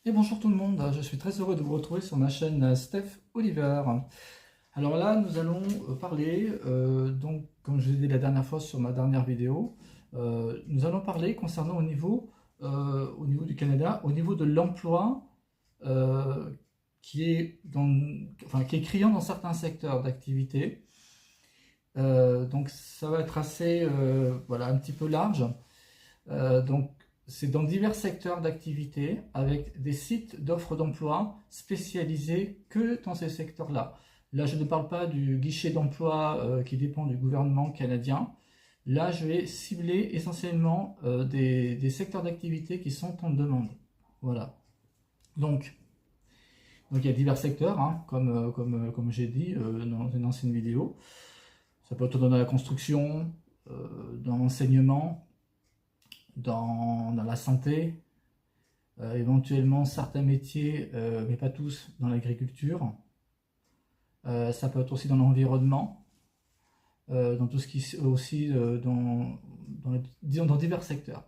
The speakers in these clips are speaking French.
Et bonjour tout le monde, je suis très heureux de vous retrouver sur ma chaîne Steph Oliver. Alors là, nous allons parler, donc comme je l'ai dit la dernière fois sur ma dernière vidéo, nous allons parler concernant au niveau du Canada, au niveau de l'emploi euh, qui est criant dans certains secteurs d'activité. Donc ça va être assez, voilà, un petit peu large. Donc, c'est dans divers secteurs d'activité avec des sites d'offres d'emploi spécialisés que dans ces secteurs-là. Là, je ne parle pas du guichet d'emploi qui dépend du gouvernement canadien. Là, je vais cibler essentiellement des secteurs d'activité qui sont en demande. Voilà. Donc, il y a divers secteurs, hein, comme j'ai dit dans une ancienne vidéo. Ça peut être dans la construction, dans l'enseignement, dans la santé, éventuellement certains métiers, mais pas tous, dans l'agriculture. Ça peut être aussi dans l'environnement, dans tout ce qui aussi disons dans divers secteurs.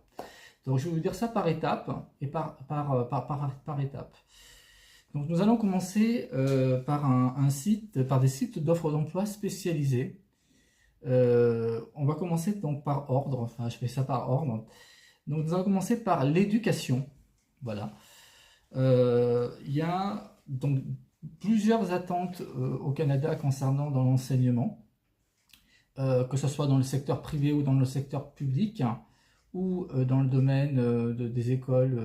Donc je vais vous dire ça par étapes et par étapes. Donc nous allons commencer par des sites d'offres d'emploi spécialisés. On va commencer donc par ordre, enfin je fais ça par ordre. Donc nous allons commencer par l'éducation. Voilà. Il y a donc plusieurs attentes au Canada concernant dans l'enseignement, que ce soit dans le secteur privé ou dans le secteur public, hein, ou dans le domaine des écoles,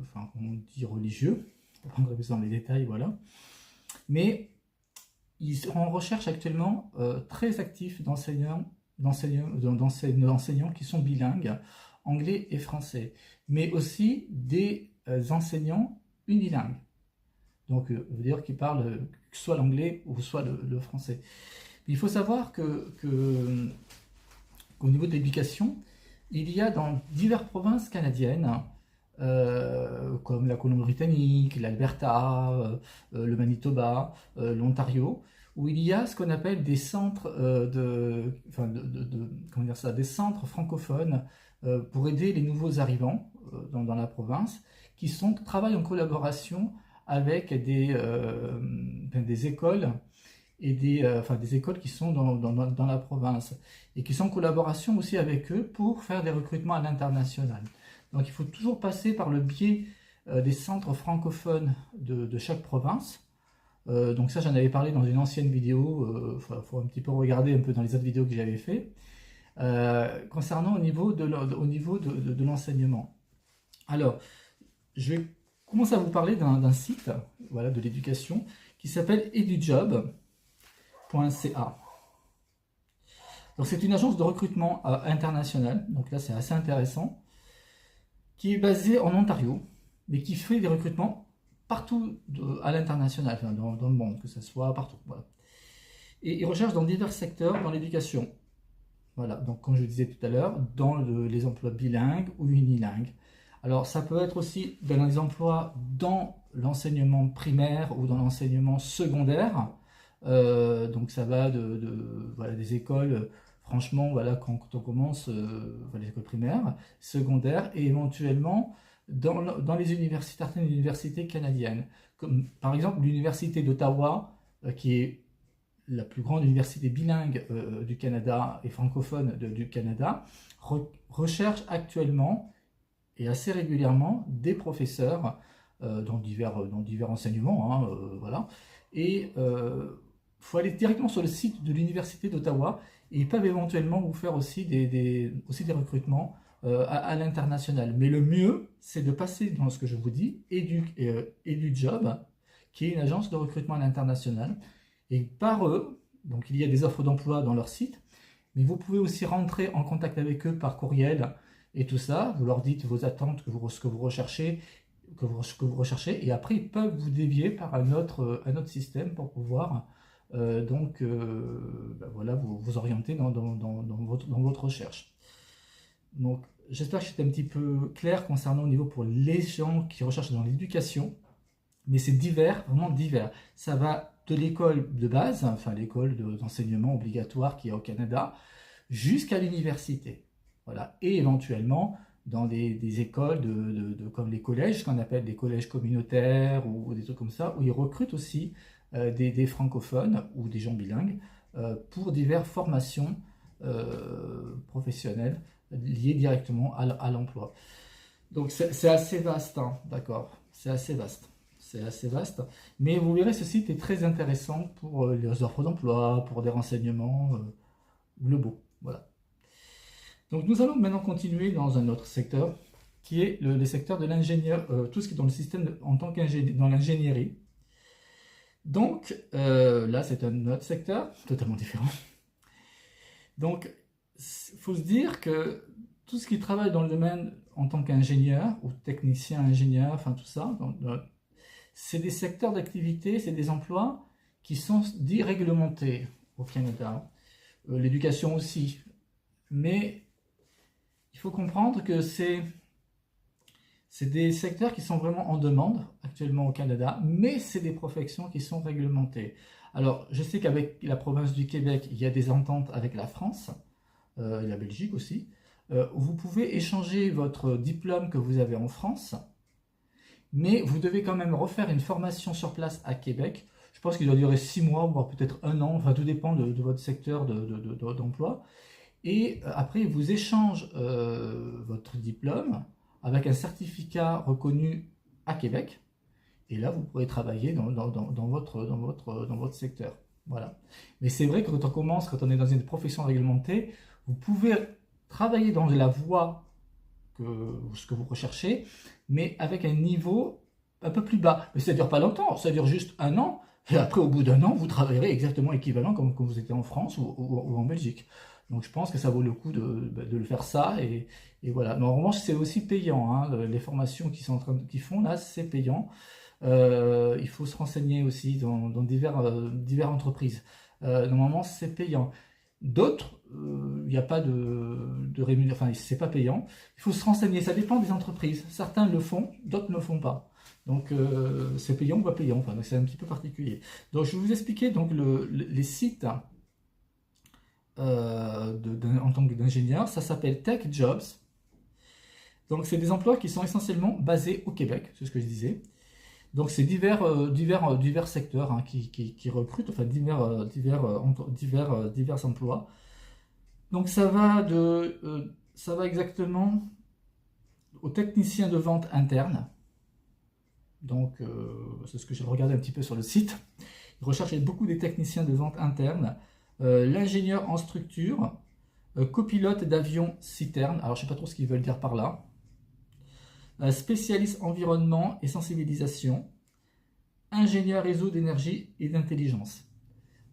enfin, on dit religieux, on va rentrer plus dans les détails, voilà. Mais ils sont en recherche actuellement très actifs d'enseignants qui sont bilingues, anglais et français, mais aussi des enseignants unilingues. Donc, ça veut dire qu'ils parlent soit l'anglais ou soit le français. Il faut savoir qu'au niveau de l'éducation, il y a dans diverses provinces canadiennes, comme la Colombie-Britannique, l'Alberta, le Manitoba, l'Ontario, où il y a ce qu'on appelle des centres comment dire ça, des centres francophones pour aider les nouveaux arrivants dans la province, travaillent en collaboration avec des écoles et des écoles qui sont dans la province et qui sont en collaboration aussi avec eux pour faire des recrutements à l'international. Donc il faut toujours passer par le biais des centres francophones de chaque province. Donc ça, j'en avais parlé dans une ancienne vidéo, faut un petit peu regarder un peu dans les autres vidéos que j'avais fait, concernant au niveau de l'enseignement. Alors, je vais commencer à vous parler d'un site, voilà, de l'éducation qui s'appelle edujob.ca. Donc c'est une agence de recrutement internationale, donc là c'est assez intéressant, qui est basée en Ontario, mais qui fait des recrutements partout à l'international, enfin, dans le monde, que ce soit partout. Voilà. Et ils recherchent dans divers secteurs dans l'éducation. Voilà, donc comme je disais tout à l'heure, dans les emplois bilingues ou unilingues. Alors ça peut être aussi dans les emplois dans l'enseignement primaire ou dans l'enseignement secondaire. Donc ça va voilà, des écoles, franchement, voilà, quand on commence, les écoles primaires, secondaires, et éventuellement dans les universités, certaines universités canadiennes, comme par exemple l'université d'Ottawa, qui est la plus grande université bilingue du Canada et francophone du Canada, recherche actuellement et assez régulièrement des professeurs dans divers enseignements, hein, voilà. Et faut aller directement sur le site de l'université d'Ottawa et ils peuvent éventuellement vous faire aussi des recrutements à l'international. Mais le mieux, c'est de passer dans ce que je vous dis, EduJob, qui est une agence de recrutement à l'international. Et par eux, donc il y a des offres d'emploi dans leur site, mais vous pouvez aussi rentrer en contact avec eux par courriel et tout ça. Vous leur dites vos attentes, ce que vous recherchez, et après ils peuvent vous dévier par un autre système pour pouvoir voilà, vous orienter dans votre recherche. Donc j'espère que c'était un petit peu clair concernant au niveau pour les gens qui recherchent dans l'éducation, mais c'est divers, vraiment divers. Ça va de l'école de base, enfin l'école d'enseignement obligatoire qui est au Canada, jusqu'à l'université. Voilà. Et éventuellement dans des écoles comme les collèges, ce qu'on appelle des collèges communautaires ou des trucs comme ça, où ils recrutent aussi des francophones ou des gens bilingues pour diverses formations professionnelles liées directement à l'emploi. Donc c'est assez vaste, hein, d'accord, c'est assez vaste. C'est assez vaste, mais vous verrez, ce site est très intéressant pour les offres d'emploi, pour des renseignements globaux. Voilà. Donc nous allons maintenant continuer dans un autre secteur, qui est le secteur de l'ingénieur, tout ce qui est dans le système en tant qu'ingénieur, dans l'ingénierie. Donc là, c'est un autre secteur, totalement différent. Donc, il faut se dire que tout ce qui travaille dans le domaine en tant qu'ingénieur, ou technicien ingénieur, enfin tout ça, c'est des secteurs d'activité, c'est des emplois qui sont dits réglementés au Canada. L'éducation aussi. Mais il faut comprendre que c'est des secteurs qui sont vraiment en demande actuellement au Canada, mais c'est des professions qui sont réglementées. Alors, je sais qu'avec la province du Québec, il y a des ententes avec la France, et la Belgique aussi. Vous pouvez échanger votre diplôme que vous avez en France, mais vous devez quand même refaire une formation sur place à Québec. Je pense qu'il doit durer 6 mois, voire peut-être 1 an, enfin tout dépend de votre secteur d'emploi. Et après, ils vous échangent votre diplôme avec un certificat reconnu à Québec. Et là, vous pourrez travailler dans votre secteur. Voilà. Mais c'est vrai que quand on commence, quand on est dans une profession réglementée, vous pouvez travailler dans la voie ce que vous recherchez, mais avec un niveau un peu plus bas. Mais ça ne dure pas longtemps, ça dure juste 1 an. Et après, au bout d'1 an, vous travaillerez exactement équivalent comme vous étiez en France ou en Belgique. Donc je pense que ça vaut le coup de le faire ça. Et voilà. Mais en revanche, c'est aussi payant, hein. Les formations qu'ils font là, c'est payant. Il faut se renseigner aussi dans diverses entreprises. Normalement, c'est payant. D'autres, il n'y a pas de rémunération, enfin, c'est pas payant. Il faut se renseigner, ça dépend des entreprises. Certains le font, d'autres ne le font pas. Donc, c'est payant ou pas payant, enfin, c'est un petit peu particulier. Donc, je vais vous expliquer donc, les sites en tant qu'ingénieur. Ça s'appelle Tech Jobs. Donc, c'est des emplois qui sont essentiellement basés au Québec, c'est ce que je disais. Donc c'est divers secteurs, hein, qui recrutent, enfin divers emplois. Donc ça va exactement aux techniciens de vente interne. Donc c'est ce que j'ai regardé un petit peu sur le site. Ils recherchaient beaucoup des techniciens de vente interne, l'ingénieur en structure, copilote d'avion citerne. Alors je ne sais pas trop ce qu'ils veulent dire par là. Spécialiste environnement et sensibilisation, ingénieur réseau d'énergie et d'intelligence.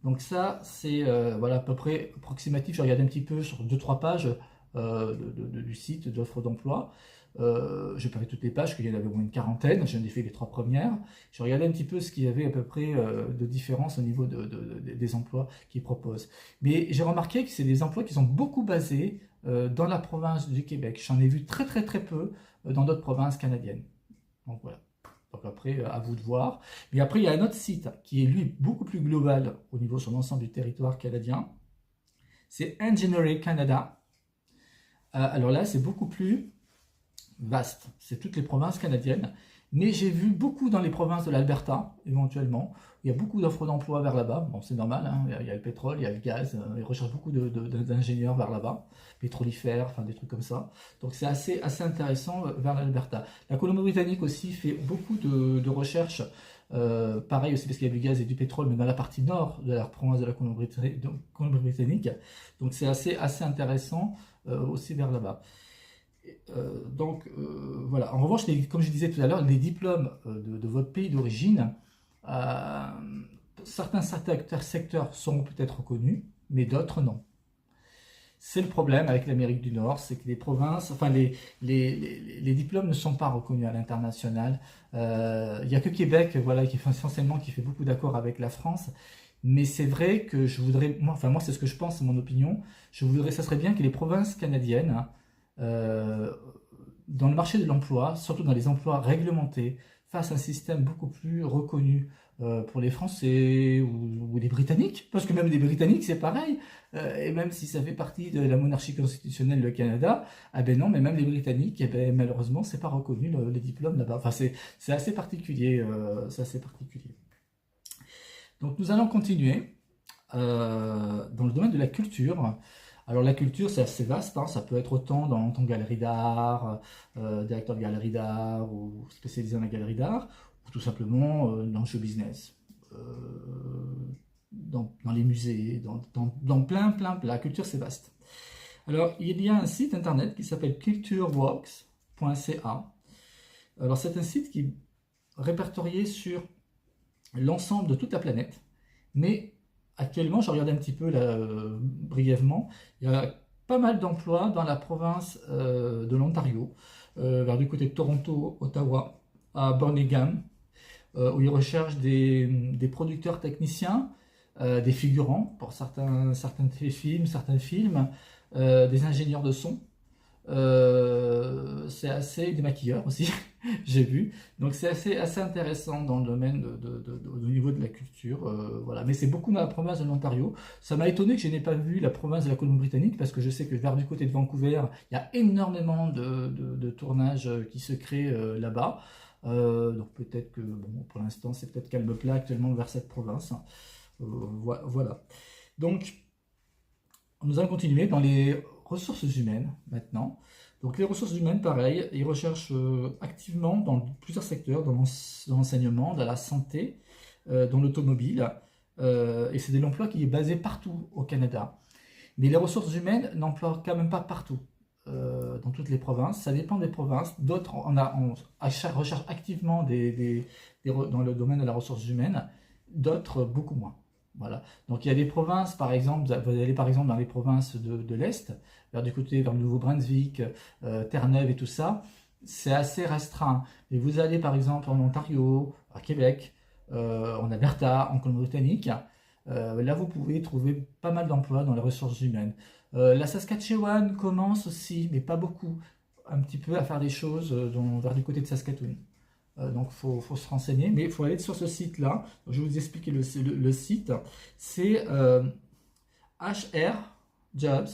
Donc ça, c'est voilà, à peu près approximatif. J'ai regardé un petit peu sur 2-3 pages du site d'offres d'emploi. Je n'ai pas fait toutes les pages, qu'il y en avait au moins une quarantaine. J'en ai fait les 3 premières. J'ai regardé un petit peu ce qu'il y avait à peu près de différence au niveau des emplois qu'ils proposent. Mais j'ai remarqué que c'est des emplois qui sont beaucoup basés dans la province du Québec. J'en ai vu très très très peu dans d'autres provinces canadiennes. Donc voilà. Donc après, à vous de voir. Mais après, il y a un autre site qui est lui beaucoup plus global au niveau sur l'ensemble du territoire canadien. C'est Engineering Canada. Alors là, c'est beaucoup plus vaste. C'est toutes les provinces canadiennes. Mais j'ai vu beaucoup dans les provinces de l'Alberta, éventuellement. Il y a beaucoup d'offres d'emploi vers là-bas. Bon, c'est normal, hein. Il y a le pétrole, il y a le gaz. Ils recherchent beaucoup d'ingénieurs vers là-bas. Pétrolifères, enfin des trucs comme ça. Donc c'est assez intéressant vers l'Alberta. La Colombie-Britannique aussi fait beaucoup de recherches. Pareil aussi parce qu'il y a du gaz et du pétrole, mais dans la partie nord de la province de la Colombie-Britannique. Donc c'est assez intéressant aussi vers là-bas. Voilà. En revanche, comme je disais tout à l'heure, les diplômes de votre pays d'origine, certains secteurs seront peut-être reconnus, mais d'autres non. C'est le problème avec l'Amérique du Nord, c'est que les provinces, enfin les diplômes ne sont pas reconnus à l'international. Il n'y a que Québec, voilà, qui fait essentiellement qui fait beaucoup d'accord avec la France. Mais c'est vrai que je voudrais, moi c'est ce que je pense, c'est mon opinion. Ça serait bien que les provinces canadiennes, hein, dans le marché de l'emploi, surtout dans les emplois réglementés, fassent un système beaucoup plus reconnu pour les Français ou les Britanniques, parce que même les Britanniques c'est pareil, et même si ça fait partie de la monarchie constitutionnelle le Canada, ah ben non, mais même les Britanniques, eh ben, malheureusement c'est pas reconnu les diplômes là-bas. Enfin c'est assez particulier, c'est assez particulier. Donc nous allons continuer dans le domaine de la culture. Alors la culture c'est assez vaste, hein, ça peut être autant en tant que galerie d'art, directeur de galerie d'art ou spécialisé dans la galerie d'art, ou tout simplement dans le show business, dans les musées, dans plein. La culture c'est vaste. Alors il y a un site internet qui s'appelle cultureworks.ca. Alors c'est un site qui est répertorié sur l'ensemble de toute la planète, mais actuellement, je regarde un petit peu là, brièvement, il y a pas mal d'emplois dans la province de l'Ontario, vers du côté de Toronto, Ottawa, à Burlingame, où ils recherchent des producteurs techniciens, des figurants pour certains téléfilms, certains films, des ingénieurs de son. C'est assez des maquilleurs aussi, j'ai vu. Donc c'est assez intéressant dans le domaine au niveau de la culture. Voilà. Mais c'est beaucoup dans la province de l'Ontario. Ça m'a étonné que je n'ai pas vu la province de la Colombie-Britannique parce que je sais que vers du côté de Vancouver, il y a énormément de tournages qui se créent là-bas. Donc peut-être que, bon, pour l'instant, c'est peut-être calme plat actuellement vers cette province. Voilà. Donc, nous allons continuer dans les ressources humaines maintenant. Donc les ressources humaines, pareil, ils recherchent activement dans plusieurs secteurs, dans l'enseignement, dans la santé, dans l'automobile, et c'est de l'emploi qui est basé partout au Canada. Mais les ressources humaines n'emploient quand même pas partout, dans toutes les provinces. Ça dépend des provinces. D'autres, on recherche activement dans le domaine de la ressource humaine, d'autres beaucoup moins. Voilà. Donc il y a des provinces, par exemple, vous allez par exemple dans les provinces de l'Est, vers le Nouveau-Brunswick, Terre-Neuve et tout ça, c'est assez restreint. Et vous allez par exemple en Ontario, à Québec, en Alberta, en Colombie-Britannique, là vous pouvez trouver pas mal d'emplois dans les ressources humaines. La Saskatchewan commence aussi, mais pas beaucoup, un petit peu à faire des choses vers du côté de Saskatoon. Donc il faut se renseigner, mais il faut aller sur ce site-là. Je vais vous expliquer le site. C'est HR Jobs.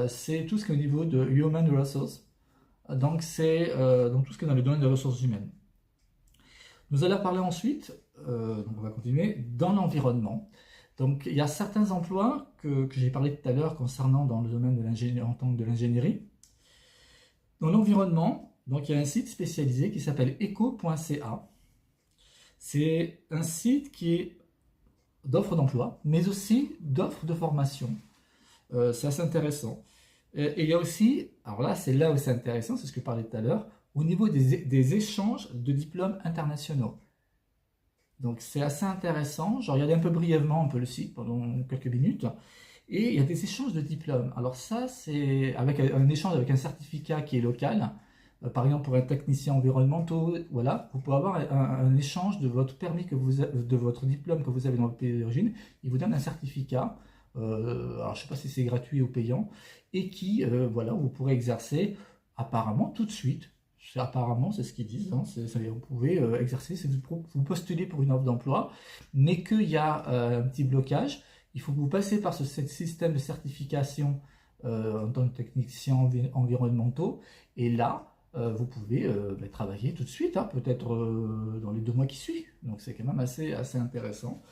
C'est tout ce qui est au niveau de Human Resources. Donc c'est tout ce qui est dans le domaine des ressources humaines. Nous allons parler ensuite, donc on va continuer, dans l'environnement. Donc il y a certains emplois que j'ai parlé tout à l'heure concernant dans le domaine de l'ingénierie, en tant que de l'ingénierie. Dans l'environnement, donc il y a un site spécialisé qui s'appelle eco.ca. C'est un site qui est d'offres d'emploi, mais aussi d'offres de formation. C'est assez intéressant. Et il y a aussi, alors là c'est là où c'est intéressant, c'est ce que je parlais tout à l'heure, au niveau des échanges de diplômes internationaux. Donc c'est assez intéressant. Je regardais un peu brièvement le site pendant quelques minutes. Et il y a des échanges de diplômes. Alors ça, c'est avec un échange avec un certificat qui est local. Par exemple, pour un technicien environnemental, voilà, vous pouvez avoir un échange de votre permis de votre diplôme que vous avez dans votre pays d'origine. Il vous donne un certificat. Alors je ne sais pas si c'est gratuit ou payant, et qui, voilà, vous pourrez exercer apparemment tout de suite. Apparemment, c'est ce qu'ils disent. Hein, vous pouvez exercer si vous postulez pour une offre d'emploi, mais qu'il y a un petit blocage. Il faut que vous passez par ce système de certification en tant que technicien environnementaux, et là, vous pouvez travailler tout de suite, hein, peut-être dans les 2 mois qui suivent. Donc c'est quand même assez intéressant.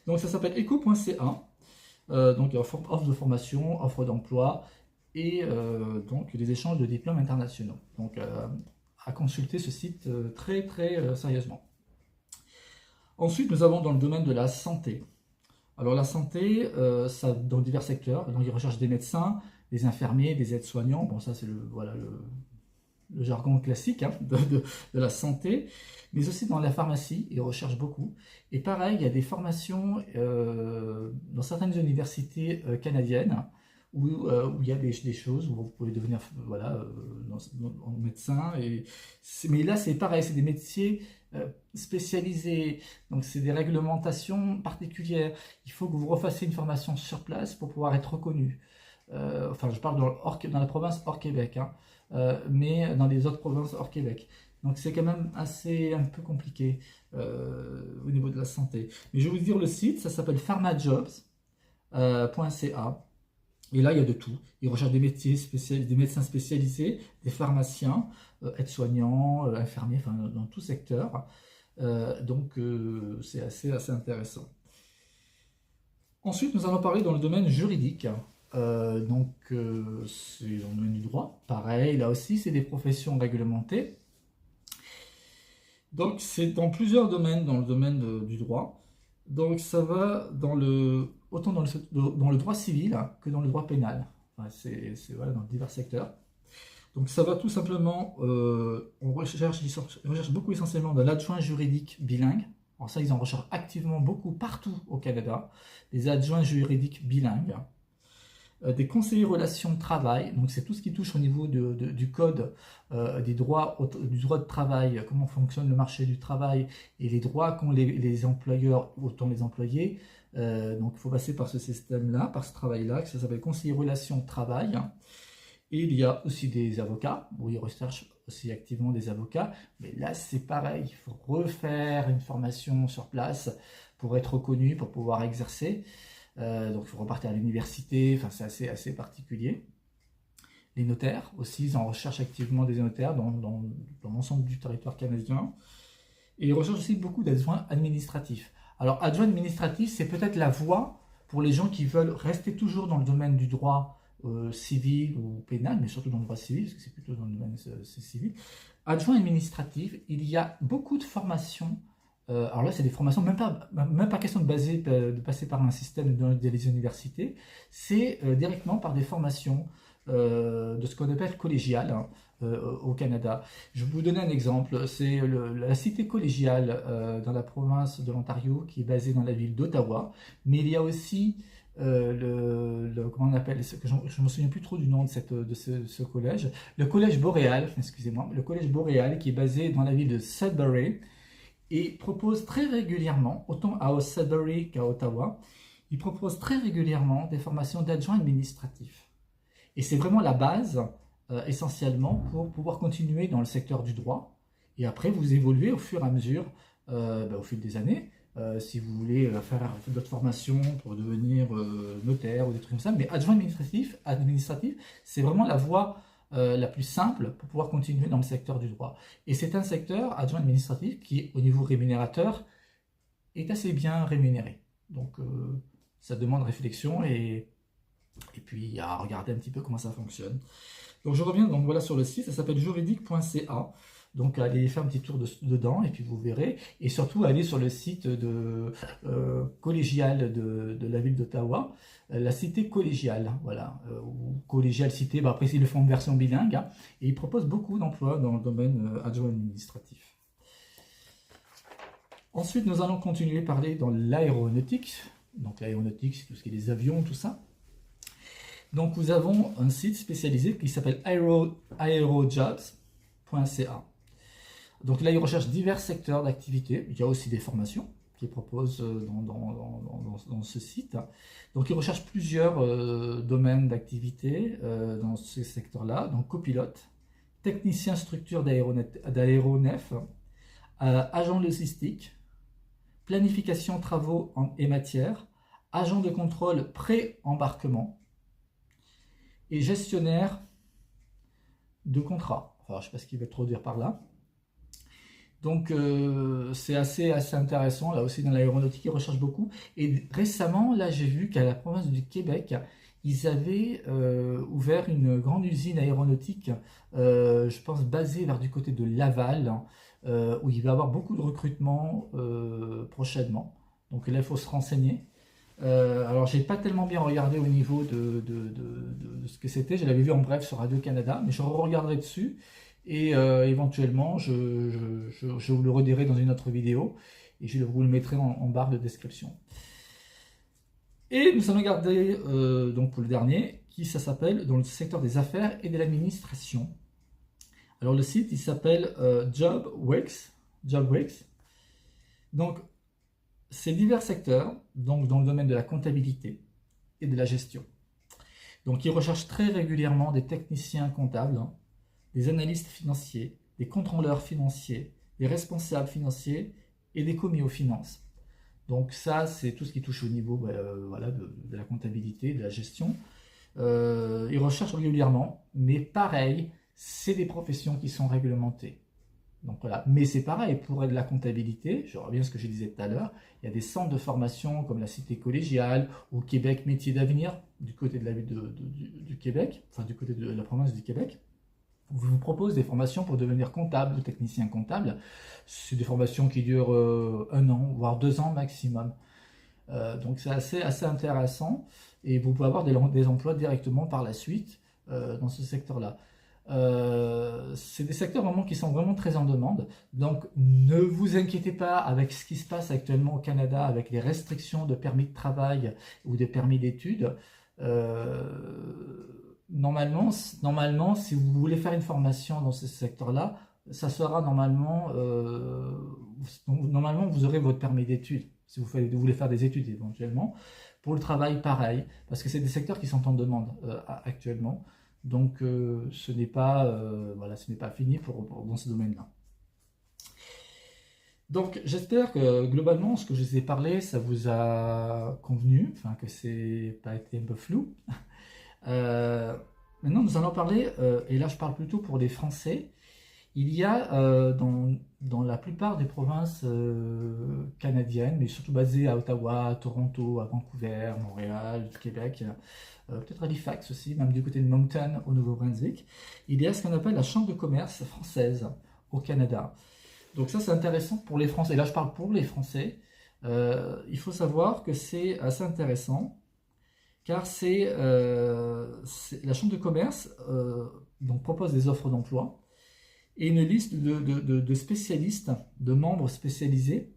Donc ça s'appelle eco.ca. Donc offre de formation, offre d'emploi et donc des échanges de diplômes internationaux. Donc à consulter ce site très sérieusement. Ensuite, nous avons dans le domaine de la santé. Alors la santé, ça dans divers secteurs. Donc ils recherchent des médecins, des infirmiers, des aides-soignants. Bon, ça c'est le jargon classique, hein, de la santé, mais aussi dans la pharmacie, ils recherchent beaucoup. Et pareil, il y a des formations dans certaines universités canadiennes où il y a des choses où vous pouvez devenir médecin. Mais là, c'est pareil, c'est des métiers spécialisés, donc c'est des réglementations particulières. Il faut que vous refassiez une formation sur place pour pouvoir être reconnu. Enfin, je parle dans la province hors Québec, hein. Mais dans les autres provinces hors Québec. Donc c'est quand même assez un peu compliqué au niveau de la santé. Mais je vais vous dire le site, ça s'appelle pharmajobs.ca. Et là, il y a de tout. Ils recherchent des des médecins spécialisés, des pharmaciens, aides-soignants, infirmiers, enfin dans tout secteur. C'est assez intéressant. Ensuite, nous allons parler dans le domaine juridique. C'est dans le domaine du droit. Pareil, là aussi, c'est des professions réglementées. Donc, c'est dans plusieurs domaines dans le domaine du droit. Donc, ça va autant dans le droit civil que dans le droit pénal. Enfin, voilà, dans divers secteurs. Donc, ça va tout simplement, on recherche beaucoup essentiellement de l'adjoint juridique bilingue. Alors ça, ils en recherchent activement beaucoup partout au Canada, des adjoints juridiques bilingues, des conseillers relations de travail, donc c'est tout ce qui touche au niveau du code du droit de travail, comment fonctionne le marché du travail et les droits qu'ont les employeurs autant les employés. Donc il faut passer par ce système-là, par ce travail-là, que ça s'appelle conseiller relations de travail. Et il y a aussi des avocats, où ils recherchent aussi activement des avocats, mais là c'est pareil, il faut refaire une formation sur place pour être reconnu, pour pouvoir exercer. Donc il faut repartir à l'université, enfin c'est assez particulier. Les notaires aussi, ils en recherchent activement des notaires dans l'ensemble du territoire canadien. Et ils recherchent aussi beaucoup d'adjoints administratifs. Alors adjoint administratif, c'est peut-être la voie pour les gens qui veulent rester toujours dans le domaine du droit civil ou pénal, mais surtout dans le droit civil, parce que c'est plutôt dans le domaine civil. Adjoint administratif, il y a beaucoup de formations. Alors là, c'est des formations, même pas question de passer par un système des universités, c'est directement par des formations de ce qu'on appelle collégiales au Canada. Je vais vous donner un exemple, c'est la cité collégiale dans la province de l'Ontario qui est basée dans la ville d'Ottawa, mais il y a aussi comment on appelle, je ne me souviens plus trop du nom de ce collège, le collège boréal, excusez-moi, le collège boréal qui est basé dans la ville de Sudbury et propose très régulièrement, autant à Sudbury qu'à Ottawa, il propose très régulièrement des formations d'adjoints administratifs. Et c'est vraiment la base, essentiellement, pour pouvoir continuer dans le secteur du droit. Et après, vous évoluez au fur et à mesure, au fil des années, si vous voulez faire d'autres formations pour devenir notaire ou des trucs comme ça. Mais adjoint administratif, c'est vraiment la voie la plus simple pour pouvoir continuer dans le secteur du droit. Et c'est un secteur, adjoint administratif, qui, au niveau rémunérateur, est assez bien rémunéré. Donc, ça demande réflexion et puis à regarder un petit peu comment ça fonctionne. Donc, je reviens voilà sur le site, ça s'appelle juridique.ca. Donc, allez faire un petit tour dedans et puis vous verrez. Et surtout, allez sur le site collégial de la ville d'Ottawa, la cité collégiale, voilà, ou collégiale cité. Après, ils le font en version bilingue et ils proposent beaucoup d'emplois dans le domaine adjoint administratif. Ensuite, nous allons continuer à parler dans l'aéronautique. Donc, l'aéronautique, c'est tout ce qui est les avions, tout ça. Donc, nous avons un site spécialisé qui s'appelle aerojobs.ca. Donc là, ils recherchent divers secteurs d'activité. Il y a aussi des formations qu'ils proposent dans ce site. Donc, ils recherchent plusieurs domaines d'activité dans ces secteurs-là. Donc, copilote, technicien structure d'aéronef, agent logistique, planification travaux et matières, agent de contrôle pré-embarquement et gestionnaire de contrat. Enfin, je ne sais pas ce qu'il veut trop dire par là. Donc, c'est assez intéressant. Là aussi, dans l'aéronautique, ils recherchent beaucoup. Et récemment, là, j'ai vu qu'à la province du Québec, ils avaient ouvert une grande usine aéronautique, je pense, basée vers du côté de Laval, où il va y avoir beaucoup de recrutement prochainement. Donc là, il faut se renseigner. Alors, j'ai pas tellement bien regardé au niveau de ce que c'était. Je l'avais vu en bref sur Radio-Canada, mais je regarderai dessus. Et éventuellement, je vous le redirai dans une autre vidéo et je vous le mettrai en barre de description. Et nous allons regarder donc pour le dernier, ça s'appelle dans le secteur des affaires et de l'administration. Alors le site, il s'appelle JobWix. Donc, c'est divers secteurs, donc dans le domaine de la comptabilité et de la gestion. Donc, ils recherchent très régulièrement des techniciens comptables, des analystes financiers, des contrôleurs financiers, des responsables financiers et des commis aux finances. Donc ça, c'est tout ce qui touche au niveau voilà, de la comptabilité, de la gestion. Ils recherchent régulièrement, mais pareil, c'est des professions qui sont réglementées. Donc voilà, mais c'est pareil, pour de la comptabilité, je reviens à ce que je disais tout à l'heure, il y a des centres de formation comme la Cité collégiale ou Québec Métiers d'Avenir, du côté de la ville du Québec, enfin du côté de la province du Québec. Vous propose des formations pour devenir comptable ou technicien comptable. C'est des formations qui durent 1 an, voire 2 ans maximum. Donc c'est assez intéressant et vous pouvez avoir des emplois directement par la suite dans ce secteur-là. C'est des secteurs vraiment qui sont vraiment très en demande. Donc ne vous inquiétez pas avec ce qui se passe actuellement au Canada avec les restrictions de permis de travail ou de permis d'études. Normalement, si vous voulez faire une formation dans ce secteur-là, ça sera normalement vous aurez votre permis d'études si vous voulez faire des études éventuellement. Pour le travail, pareil, parce que c'est des secteurs qui sont en demande actuellement. Donc ce n'est pas fini dans ce domaine-là. Donc j'espère que globalement ce que je vous ai parlé, ça vous a convenu, enfin que c'est pas été un peu flou. Maintenant nous allons parler, et là je parle plutôt pour les Français. Il y a dans la plupart des provinces canadiennes, mais surtout basées à Ottawa, à Toronto, à Vancouver, Montréal, Québec, peut-être Halifax aussi, même du côté de Moncton au Nouveau-Brunswick, il y a ce qu'on appelle la Chambre de commerce française au Canada. Donc ça c'est intéressant pour les Français, et là je parle pour les Français. Il faut savoir que c'est assez intéressant, car la Chambre de commerce donc propose des offres d'emploi, et une liste de spécialistes, de membres spécialisés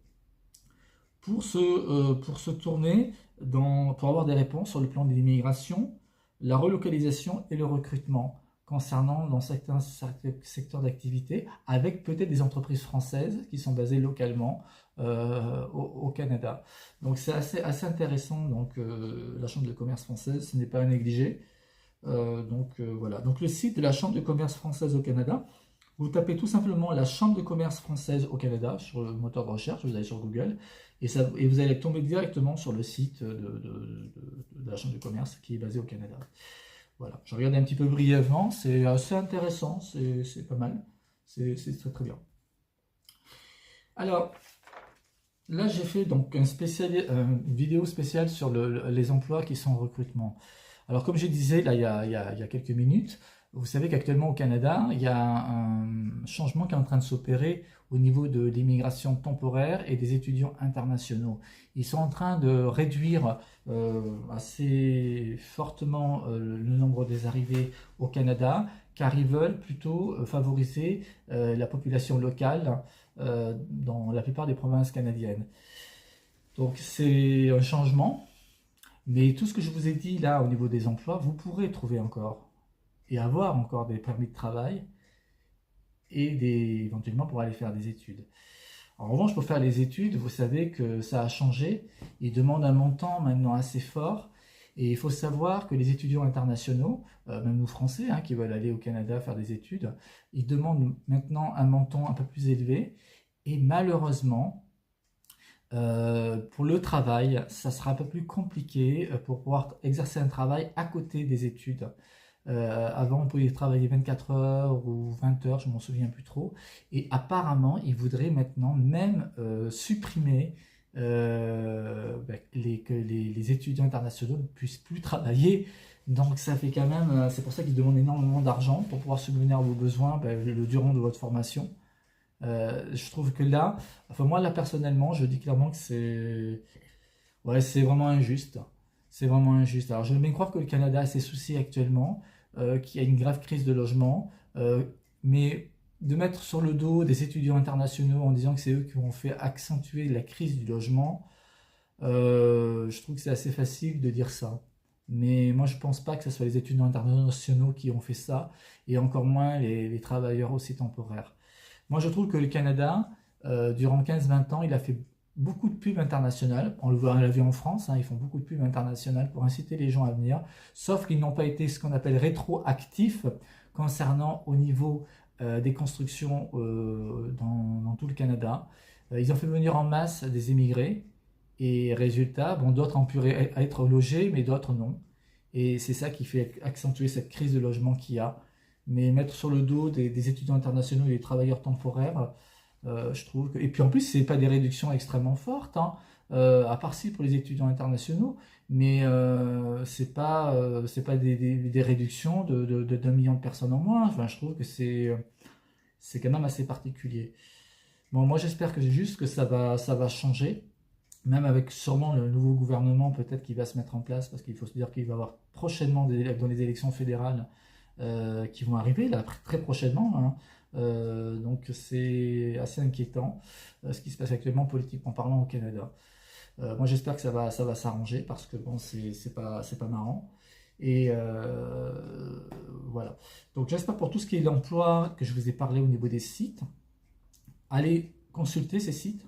pour se tourner pour avoir des réponses sur le plan de l'immigration, la relocalisation et le recrutement concernant dans certains secteurs d'activité, avec peut-être des entreprises françaises qui sont basées localement au Canada. Donc c'est assez intéressant, donc la Chambre de commerce française, ce n'est pas à négliger. Voilà, donc le site de la Chambre de commerce française au Canada, vous tapez tout simplement la Chambre de commerce française au Canada sur le moteur de recherche, vous allez sur Google, et vous allez tomber directement sur le site de la Chambre de commerce qui est basée au Canada. Voilà, je regarde un petit peu brièvement, c'est assez intéressant, c'est pas mal, c'est très très bien. Alors, là j'ai fait donc une vidéo spéciale sur les emplois qui sont en recrutement. Alors comme je disais là il y a quelques minutes, vous savez qu'actuellement au Canada, il y a un changement qui est en train de s'opérer au niveau de l'immigration temporaire et des étudiants internationaux. Ils sont en train de réduire assez fortement le nombre des arrivées au Canada, car ils veulent plutôt favoriser la population locale dans la plupart des provinces canadiennes. Donc c'est un changement, mais tout ce que je vous ai dit là au niveau des emplois, vous pourrez trouver encore et avoir encore des permis de travail et éventuellement pour aller faire des études. En revanche, pour faire les études, vous savez que ça a changé. Ils demandent un montant maintenant assez fort. Et il faut savoir que les étudiants internationaux, même nous Français qui veulent aller au Canada faire des études, ils demandent maintenant un montant un peu plus élevé. Et malheureusement, pour le travail, ça sera un peu plus compliqué pour pouvoir exercer un travail à côté des études. Avant, on pouvait travailler 24 heures ou 20 heures, je ne m'en souviens plus trop. Et apparemment, ils voudraient maintenant même supprimer que les étudiants internationaux ne puissent plus travailler. Donc ça fait quand même, c'est pour ça qu'ils demandent énormément d'argent pour pouvoir subvenir à vos besoins le durant de votre formation. Je trouve que là, enfin moi là personnellement, je dis clairement que c'est vraiment injuste. C'est vraiment injuste. Alors je veux bien croire que le Canada a ses soucis actuellement, qu'il y a une grave crise de logement, mais de mettre sur le dos des étudiants internationaux en disant que c'est eux qui ont fait accentuer la crise du logement, je trouve que c'est assez facile de dire ça. Mais moi je ne pense pas que ce soit les étudiants internationaux qui ont fait ça, et encore moins les travailleurs aussi temporaires. Moi je trouve que le Canada, durant 15-20 ans, il a fait beaucoup de pubs internationales, on l'a vu en France, ils font beaucoup de pubs internationales pour inciter les gens à venir, sauf qu'ils n'ont pas été ce qu'on appelle rétroactifs concernant au niveau des constructions dans tout le Canada. Ils ont fait venir en masse des émigrés et résultat, bon, d'autres ont pu être logés, mais d'autres non. Et c'est ça qui fait accentuer cette crise de logement qu'il y a. Mais mettre sur le dos des étudiants internationaux et des travailleurs temporaires, je trouve que... Et puis en plus, c'est pas des réductions extrêmement fortes, hein, à part si pour les étudiants internationaux, mais c'est pas des réductions d'1 million de personnes en moins. Enfin, je trouve que c'est quand même assez particulier. Bon, moi j'espère que juste que ça va changer, même avec sûrement le nouveau gouvernement peut-être qui va se mettre en place, parce qu'il faut se dire qu'il va y avoir prochainement dans les élections fédérales qui vont arriver là très prochainement, hein. Donc c'est assez inquiétant ce qui se passe actuellement politiquement parlant au Canada. Moi j'espère que ça va s'arranger parce que bon c'est pas marrant. Et voilà. Donc j'espère pour tout ce qui est l'emploi que je vous ai parlé au niveau des sites, allez consulter ces sites,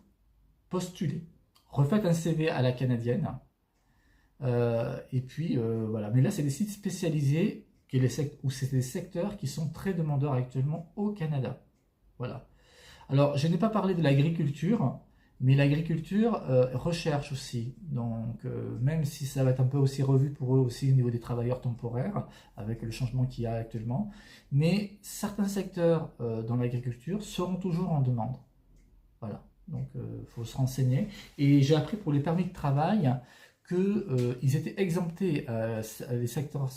postulez, refaites un CV à la canadienne. Et puis voilà. Mais là c'est des sites spécialisés où c'est des secteurs qui sont très demandeurs actuellement au Canada. Voilà. Alors, je n'ai pas parlé de l'agriculture, mais l'agriculture recherche aussi. Donc, même si ça va être un peu aussi revu pour eux aussi au niveau des travailleurs temporaires, avec le changement qu'il y a actuellement, mais certains secteurs dans l'agriculture seront toujours en demande. Voilà. Donc, il faut se renseigner. Et j'ai appris pour les permis de travail qu'ils étaient exemptés, les secteurs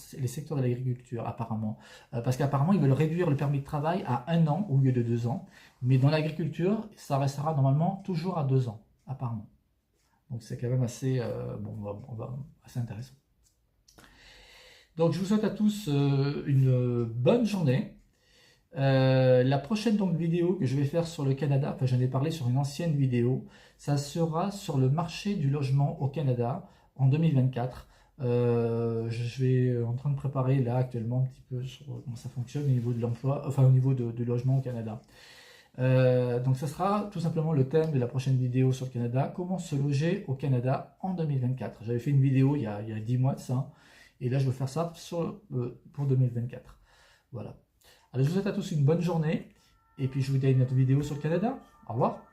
de l'agriculture, apparemment. Parce qu'apparemment, ils veulent réduire le permis de travail à 1 an au lieu de 2 ans. Mais dans l'agriculture, ça restera normalement toujours à 2 ans, apparemment. Donc c'est quand même assez, assez intéressant. Donc je vous souhaite à tous une bonne journée. La prochaine vidéo que je vais faire sur le Canada, enfin j'en ai parlé sur une ancienne vidéo, ça sera sur le marché du logement au Canada en 2024. Je vais en train de préparer là actuellement un petit peu sur comment ça fonctionne au niveau de l'emploi, enfin au niveau de logement au Canada. Donc ça sera tout simplement le thème de la prochaine vidéo sur le Canada, comment se loger au Canada en 2024. J'avais fait une vidéo il y a 10 mois de ça, et là je vais faire ça pour 2024. Voilà. Alors je vous souhaite à tous une bonne journée, et puis je vous dis à une autre vidéo sur le Canada. Au revoir.